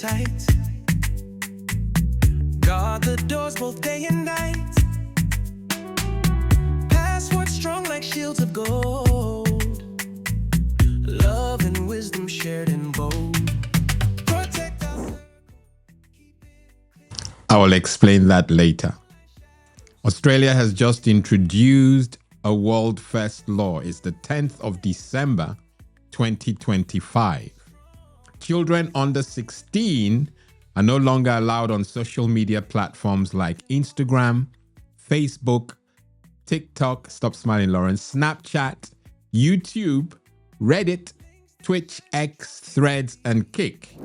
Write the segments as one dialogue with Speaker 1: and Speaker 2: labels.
Speaker 1: tight. Guard the doors both day and night. Passwords strong like shields of gold. Love and wisdom shared in bold. Protect us.
Speaker 2: I will explain that later. Australia has just introduced a world first law. It's the 10th of December, 2025. Children under 16 are no longer allowed on social media platforms like Instagram, Facebook, TikTok, stop smiling, Lawrence, Snapchat, YouTube, Reddit, Twitch, X, Threads, and Kick.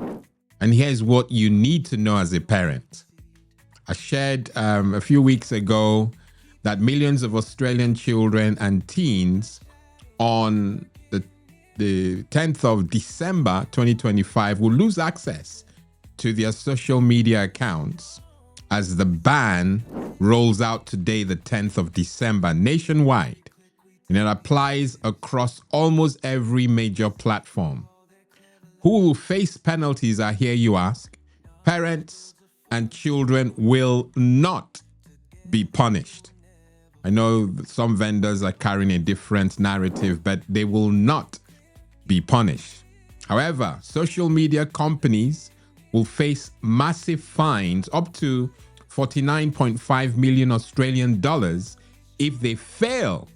Speaker 2: And here's what you need to know as a parent. I shared a few weeks ago that millions of Australian children and teens on the 10th of December 2025 will lose access to their social media accounts as the ban rolls out today, the 10th of December, nationwide. And it applies across almost every major platform. Who will face penalties, I hear you ask? Parents and children will not be punished. I know some vendors are carrying a different narrative, but they will not be punished. However, social media companies will face massive fines up to 49.5 million Australian dollars if they fail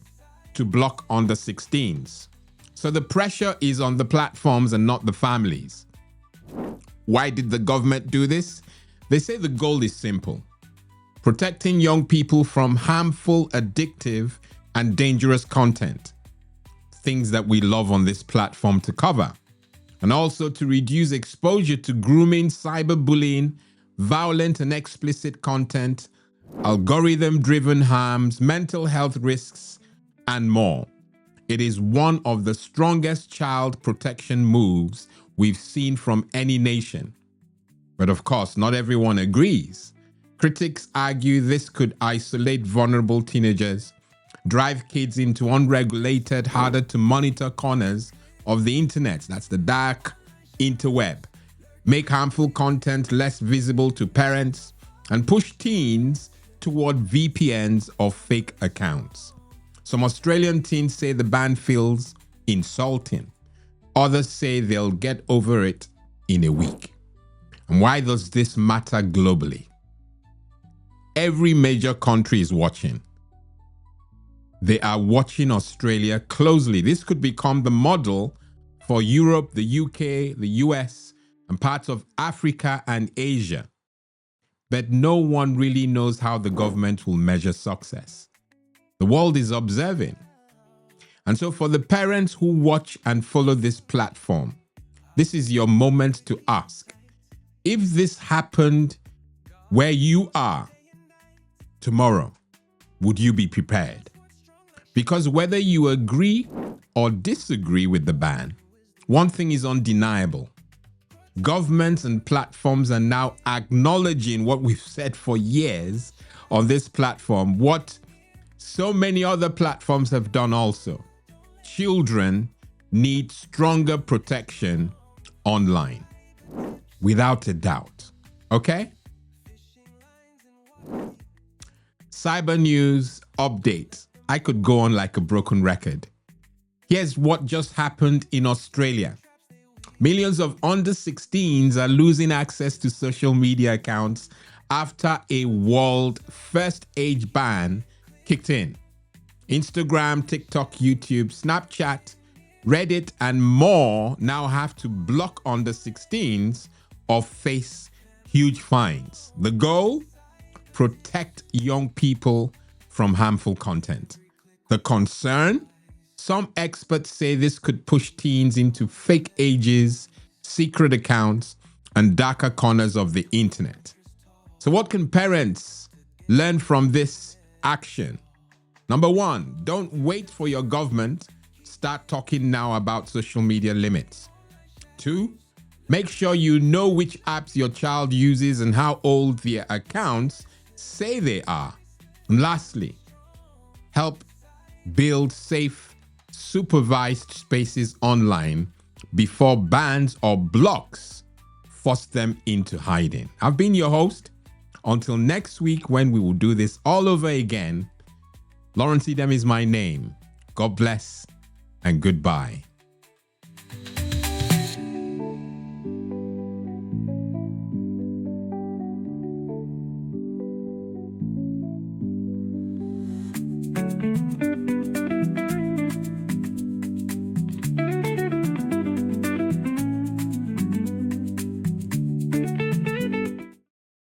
Speaker 2: to block under 16s. So the pressure is on the platforms and not the families. Why did the government do this? They say the goal is simple: protecting young people from harmful, addictive, and dangerous content. Things that we love on this platform to cover. And also to reduce exposure to grooming, cyberbullying, violent and explicit content, algorithm-driven harms, mental health risks, and more. It is one of the strongest child protection moves we've seen from any nation. But of course, not everyone agrees. Critics argue this could isolate vulnerable teenagers, drive kids into unregulated, harder to monitor corners of the internet, that's the dark interweb, make harmful content less visible to parents, and push teens toward VPNs or fake accounts. Some Australian teens say the ban feels insulting. Others say they'll get over it in a week. And why does this matter globally? Every major country is watching. They are watching Australia closely. This could become the model for Europe, the UK, the US, and parts of Africa and Asia. But no one really knows how the government will measure success. The world is observing. And so for the parents who watch and follow this platform, this is your moment to ask, if this happened where you are tomorrow, would you be prepared? Because whether you agree or disagree with the ban, one thing is undeniable. Governments and platforms are now acknowledging what we've said for years on this platform, what so many other platforms have done also. Children need stronger protection online, without a doubt. Okay? Cyber news update. I could go on like a broken record. Here's what just happened in Australia. Millions of under 16s are losing access to social media accounts after a world first age ban kicked in. Instagram, TikTok, YouTube, Snapchat, Reddit, and more now have to block under 16s or face huge fines. The goal? Protect young people from harmful content. The concern? Some experts say this could push teens into fake ages, secret accounts, and darker corners of the internet. So what can parents learn from this action? Number one, don't wait for your government. Start talking now about social media limits. 2, make sure you know which apps your child uses and how old their accounts say they are. And lastly, help build safe, supervised spaces online before bans or blocks forced them into hiding. I've been your host. Until next week, when we will do this all over again, Lawrence Idem is my name. God bless and goodbye.